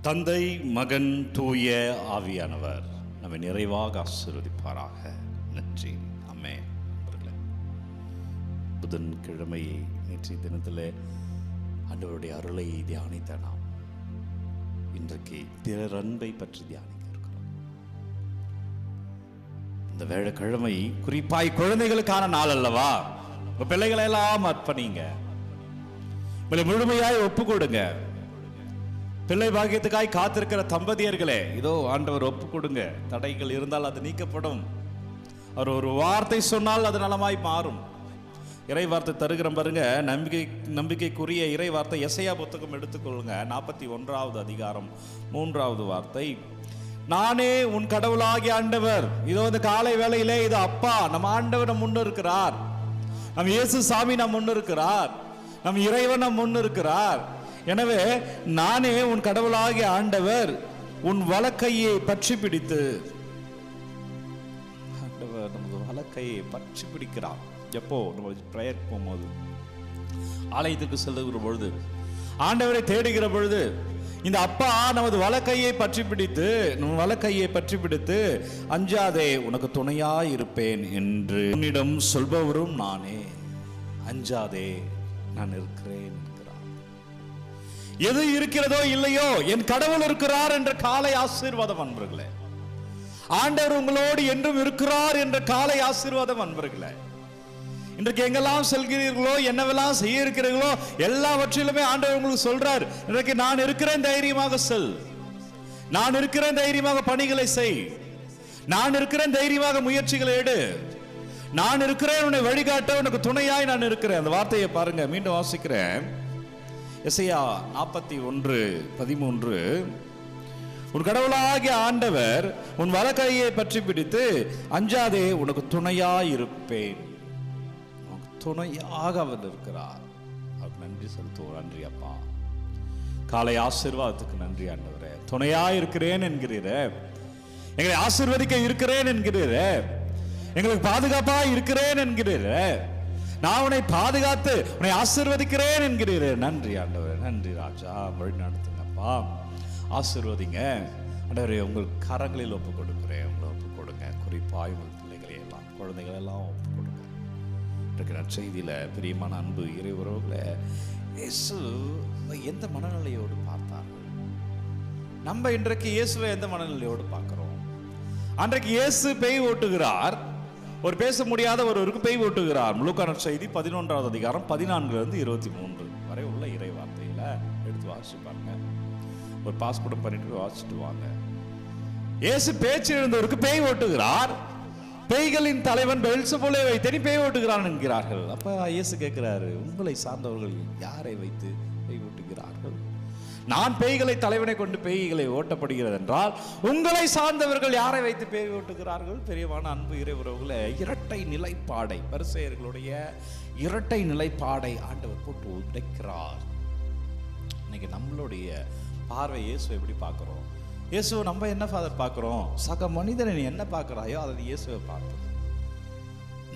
தந்தை, மகன், தூய ஆவியானவர் நம்மை நிறைவாக ஆசீர்வதிப்பாராக. நன்றி. ஆமென். புதன்கிழமை நேற்றைய தினத்தில் ஆண்டவருடைய அருளை தியானித்த நாம் இன்றைக்கு பிறர் அன்பை பற்றி தியானிக்க இருக்கிறோம். இந்த வேளைக்கிழமை குறிப்பாய் குழந்தைகளுக்கான நாள் அல்லவா? உங்க பிள்ளைகளை எல்லாம் அர்ப்பணிங்க, உங்களை முழுமையாய் ஒப்பு கொடுங்க. பிள்ளை பாக்கியத்துக்காய் காத்திருக்கிற தம்பதியர்களே, இதோ ஆண்டவர் ஒப்பு கொடுங்க. தடைகள் இருந்தால் அது நீக்கப்படும். அவர் ஒரு வார்த்தை சொன்னால் அது நலமாய் மாறும். இறை வார்த்தை தருகிற பாருங்க, நம்பிக்கைக்குரிய இறை வார்த்தை. எசையா புத்தகம் எடுத்துக்கொள்ளுங்க, 41வது அதிகாரம் 3வது வார்த்தை. நானே உன் கடவுளாகிய ஆண்டவர். இதோ இந்த காலை வேளையிலே இது அப்பா, நம்ம ஆண்டவர் நம் முன்னு இருக்கிறார். நம் இயேசு சாமி நம் முன்னு இருக்கிறார். நம் இறைவன் நம் முன்னு இருக்கிறார். எனவே நானே உன் கடவுளாகிய ஆண்டவர், உன் வலக்கையை பற்றி பிடித்து. ஆண்டவர் நமது வலக்கையை பற்றி பிடிக்கிறார். எப்போ நம்ம பிரேயர் போகும்போது, ஆலயத்துக்கு செல்லுகிற பொழுது, ஆண்டவரை தேடுகிற பொழுது, இந்த அப்பா நமது வலக்கையை பற்றி பிடித்து, நம் வலக்கையை பற்றி பிடித்து, அஞ்சாதே உனக்கு துணையாய் இருப்பேன் என்று உன்னிடம் சொல்பவரும் நானே. அஞ்சாதே, நான் இருக்கிறேன். எது இருக்கிறதோ இல்லையோ, என் கடவுள் இருக்கிறார் என்ற காலை ஆசீர்வாதம் அன்பர்களே. ஆண்டவர் உங்களோடு என்றும் இருக்கிறார் என்ற காலை ஆசீர்வாதம் அன்பர்களே. இன்றைக்கு எங்கெல்லாம் செல்கிறீர்களோ, என்னவெல்லாம் செய்ய இருக்கிறீர்களோ, எல்லாவற்றிலுமே ஆண்டவர் உங்களுக்கு சொல்றார், இன்றைக்கு நான் இருக்கிறேன், தைரியமாக செல். நான் இருக்கிறேன், தைரியமாக பணிகளை செய். நான் இருக்கிறேன், தைரியமாக முயற்சிகளை எடு. நான் இருக்கிறேன், உன்னை வழிகாட்ட உனக்கு துணையாய் நான் இருக்கிறேன். அந்த வார்த்தையை பாருங்க, மீண்டும் வாசிக்கிறேன். எசையா 41:13. உன் கடவுளாகிய ஆண்டவர் உன் வலக்கையை பற்றி பிடித்து, அஞ்சாதே உனக்கு துணையாய் இருப்பேன். துணையாக அவர் இருக்கிறார். அவர் நன்றி செலுத்துவோம். நன்றி அப்பா, காலை ஆசீர்வாதத்துக்கு நன்றி ஆண்டவரே. துணையாய் இருக்கிறேன் என்கிறீர, எங்களை ஆசீர்வதிக்க இருக்கிறேன் என்கிறீர, எங்களுக்கு பாதுகாப்பா இருக்கிறேன் என்கிறீர, நான் உன்னை பாதுகாத்து உன்னை ஆசீர்வதிக்கிறேன் என்கிறீரே. நன்றி ஆண்டவரே, நன்றி ராஜா. வழி நடத்துங்கப்பா, ஆசீர்வதிங்க ஆண்டவரே. உங்கள் கரங்களில் ஒப்பு கொடுக்கிறேன். உங்களை ஒப்பு கொடுங்க. குறிப்பாய் உங்கள் பிள்ளைகளை எல்லாம், குழந்தைகள் எல்லாம் ஒப்பு கொடுங்க. இருக்கிற செய்தியில பிரியமான அன்பு இறை உறவுகளை, இயேசு எந்த மனநிலையோடு பார்த்தார்கள்? நம்ம இன்றைக்கு இயேசுவை எந்த மனநிலையோடு பார்க்கிறோம்? அன்றைக்கு இயேசு பேய் ஓட்டுகிறார். ஒரு பேச முடியாத ஒருவருக்கு பேய் ஓட்டுகிறார். லூக்கா நற்செய்தி 11வது அதிகாரம் 14-23 வரை உள்ள இறை வார்த்தையில எடுத்து வாசிச்சு பாருங்க. ஒரு பாஸ்போர்ட் பண்ணிட்டு வாசிச்சுட்டு வாங்க. இயேசு பேச்சு எழுந்தவருக்கு பேய் ஓட்டுகிறார். பேய்களின் தலைவன் பெல்செபூலை வைத்து பேய் ஓட்டுகிறான் என்கிறார்கள். அப்ப இயேசு கேட்கிறாரு, உங்களை சார்ந்தவர்கள் யாரை வைத்து பேய் ஓட்டுகிறார்கள்? நான் பேய்களை தலைவனை கொண்டு பேய்களை ஓட்டப்படுகிறது என்றால், உங்களை சார்ந்தவர்கள் யாரை வைத்து பேய் ஓட்டுகிறார்கள்? பெரியவான அன்பு இறை உறவுகளை, இரட்டை நிலைப்பாடை, பரிசேயர்களுடைய இரட்டை நிலைப்பாடை ஆண்டவர் போட்டு உடைக்கிறார். இன்னைக்கு நம்மளுடைய பார்வை இயேசுவை எப்படி பார்க்கிறோம்? இயேசுவை நம்ம என்ன ஃபாதர் பார்க்கிறோம்? சக மனிதனை நீ என்ன பார்க்கிறாயோ அதை இயேசுவை பார்த்து.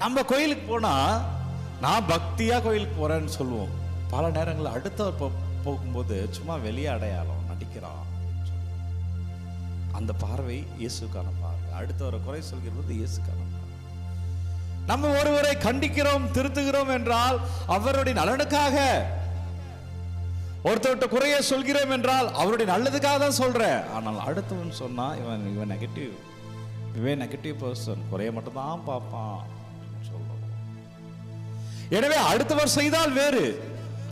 நம்ம கோயிலுக்கு போனா, நான் பக்தியா கோயிலுக்கு போறேன்னு சொல்லுவோம். பல நேரங்களில் அடுத்தவர் போகும்போது சும்மா வெளியே அடையாளம் நடிக்கிறான். அந்த பார்வை இயேசுக்கான பார்வை. அடுத்தவரை குறை சொல்கிறது இயேசுக்கான பார்வை. நம்ம ஒருவரை கண்டிக்கிறோம், திருத்துகிறோம் என்றால் அவருடைய நலனுக்காக. ஒருத்தவர்கிட்ட குறைய சொல்கிறோம் என்றால் அவருடைய நல்லதுக்காக தான் சொல்றேன். ஆனால் அடுத்தவன் சொன்னா இவன் நெகட்டிவ், இவன் நெகட்டிவ் பர்சன், குறைய மட்டும் தான் பார்ப்பான் சொல்றோம். எனவே அடுத்தவர் செய்தால் வேறு,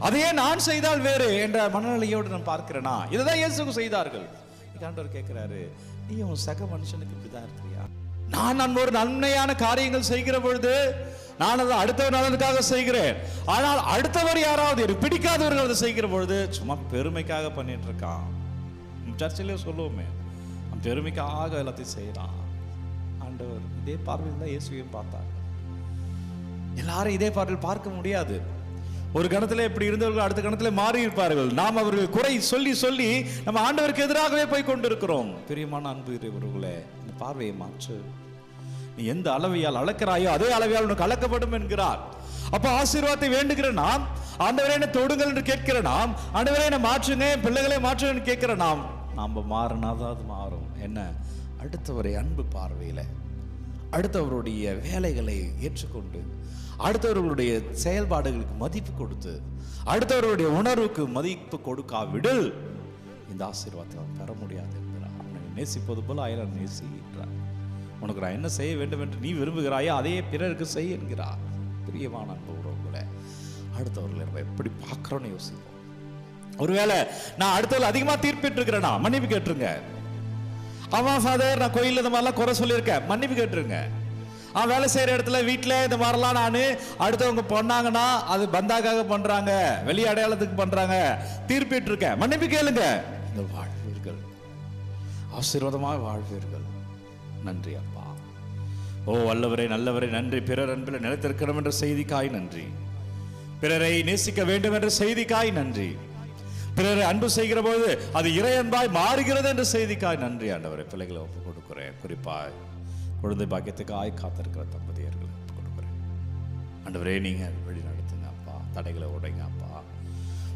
அதையே நான் செய்தால் வேறு என்ற மனநிலையோடு நான் பார்க்கிறேனா? இதுதான் இயேசுக்கு செய்தார்கள். ஆண்டவர் கேட்கிறாரு, நீ உன் சக மனுஷனுக்கு இப்படிதான் இருக்கிறியா? நான் ஒரு நன்மையான காரியங்கள் செய்கிற பொழுது நான் அதை அடுத்தவர் நலனுக்காக செய்கிறேன். ஆனால் அடுத்தவர் யாராவது எனக்கு பிடிக்காதவர்கள் அதை செய்கிற பொழுது சும்மா பெருமைக்காக பண்ணிட்டு இருக்கான். சர்ச்சிலே சொல்லுவோமே, பெருமைக்காக எல்லாத்தையும் செய்யறான். ஆண்டவர் இதே பார்வையில் தான் இயேசுவையும் பார்த்தார். எல்லாரும் இதே பார்வையில் பார்க்க முடியாது. ஒரு கணத்துல இப்படி இருந்தவர்கள் அடுத்த கணத்துல மாறி இருப்பார்கள். நாம் அவர்கள் குறை சொல்லி சொல்லி நம்ம ஆண்டவருக்கு எதிராகவே போய் கொண்டிருக்கிறோம். பிரியமான அன்பு இறைவர்களே, இந்த பார்வையை மாற்று. நீ எந்த அளவையால் அளக்கிறாயோ அதே அளவையால் உனக்கு அளக்கப்படும் என்கிறார். அப்ப ஆசீர்வாதத்தை வேண்டுகிற நாம், ஆண்டவரே என்ன தொடுங்கள் என்று கேட்கிற நாம், ஆண்டவரே என்ன மாற்றுங்க, பிள்ளைகளை மாற்றுங்க கேட்கிற நாம், நாம் மாறினாதான் அது மாறும். என்ன? அடுத்தவரை அன்பு பார்வையில், அடுத்தவருடைய வேலைகளை ஏற்றுக்கொண்டு, அடுத்தவர்களுடைய செயல்பாடுகளுக்கு மதிப்பு கொடுத்து, அடுத்தவருடைய உணர்வுக்கு மதிப்பு கொடுக்காவிடில் இந்த ஆசீர்வாதத்தை பெற முடியாது என்கிறார். உன்னை நேசிப்பது போல அயலான் நேசிக்கிறார். உனக்கு நான் என்ன செய்ய வேண்டும் என்று நீ விரும்புகிறாயோ அதே பிறருக்கு செய் என்கிறார். பிரியமான அன்பு உறவுகளை, அடுத்தவர்களை நம்ம எப்படி பார்க்குறோன்னு யோசிப்போம். ஒருவேளை நான் அடுத்தவர்கள் அதிகமாக தீர்ப்பிட்டு இருக்கிறேன்னா மன்னிப்பு கேட்டுருங்க. ஆமாம் ஃபாதர், நான் கோயிலில் இந்த மாதிரிலாம் குறை சொல்லியிருக்கேன், மன்னிப்பு கேட்டுருங்க. வேலை செய்கிற இடத்துல வீட்டில் இந்த மாதிரிலாம் நான் அடுத்தவங்க பண்ணாங்கன்னா அது பந்தாக்காக பண்ணுறாங்க, வெளி அடையாளத்துக்கு பண்ணுறாங்க, தீர்ப்பிட்டு இருக்கேன், மன்னிப்பு கேளுங்க. இந்த வாழ்வீர்கள், ஆசீர்வாதமாக வாழ்வீர்கள். நன்றி அப்பா. ஓ வல்லவரே, நல்லவரே, நன்றி. பிறர் அன்பில் நிலைத்திருக்கணும் என்ற செய்திக்காய் நன்றி. பிறரை நேசிக்க வேண்டும் என்ற செய்திக்காய் நன்றி. பிறரை அன்பு செய்கிற போது அது இறை அன்பாய் மாறுகிறது என்ற செய்திக்காய் நன்றி ஆண்டவரை. பிள்ளைகளை ஒப்பு கொடுக்கிறேன். குறிப்பாய் குழந்தை பாக்கியத்துக்காய் காத்திருக்கிற தம்பதியர்களை ஒப்பு கொடுக்கிறேன். ஆண்டவரே, நீங்க வழி நடத்துங்க அப்பா, தடைகளை உடைங்க அப்பா.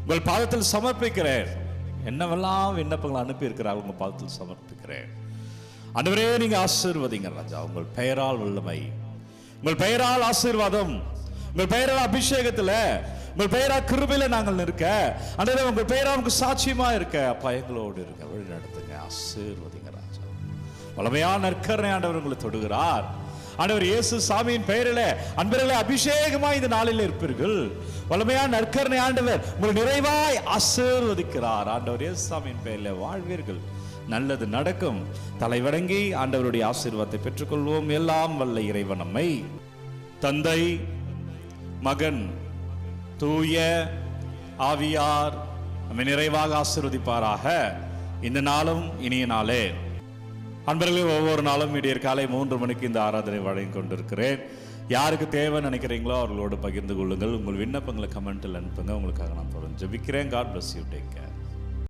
உங்கள் பாதத்தில் சமர்ப்பிக்கிறேன். என்னவெல்லாம் விண்ணப்பங்களை அனுப்பி இருக்கிறார்கள் உங்கள் பாதத்தில் சமர்ப்பிக்கிறேன். ஆண்டவரே, நீங்க ஆசீர்வதிங்க ராஜா. உங்கள் பெயரால் வல்லமை, உங்கள் பெயரால் ஆசீர்வாதம், உங்கள் பெயரால் அபிஷேகத்துல, உங்கள் பெயரா கிருபையில நாங்கள் நிற்க, ஆண்டவரே உங்கள் பெயரா உங்களுக்கு சாட்சியமா இருக்க அப்பா எங்களோடு இருக்க வழி நடத்துங்க. ஆசீர்வதிங்க ராஜா. வல்லமையான நற்கருணை ஆண்டவர் உங்களை தொடுகிறார். ஆண்டவர் இயேசு சாமியின் பெயரில் அன்பர்களே அபிஷேகமாய் இந்த நாளில் இருப்பீர்கள். வல்லமையான நற்கருணை ஆண்டவர் உங்களை நிறைவாய் ஆசீர்வதிக்கிறார். ஆண்டவர் இயேசு சாமியின் பெயரில் வாழ்வீர்கள். நல்லது நடக்கும். தலைவணங்கி ஆண்டவருடைய ஆசீர்வாதத்தை பெற்றுக்கொள்வோம். எல்லாம் வல்ல இறைவன் நம்மை தந்தை, மகன், தூய ஆவியார் நம்மை நிறைவாக ஆசீர்வதிப்பாராக. இந்த நாளும் இனிய நாளே. அன்பர்களே, ஒவ்வொரு நாளும் விடியற் காலை 3 மணிக்கு இந்த ஆராதனை வழங்கி கொண்டிருக்கிறேன். யாருக்கு தேவை நினைக்கிறீங்களோ அவர்களோடு பகிர்ந்து கொள்ளுங்கள். உங்கள் விண்ணப்பங்களை கமெண்டில் அனுப்புங்க. உங்களுக்காக நான் தொடர்ந்து ஜெபிக்கிறேன். God bless you. Take care.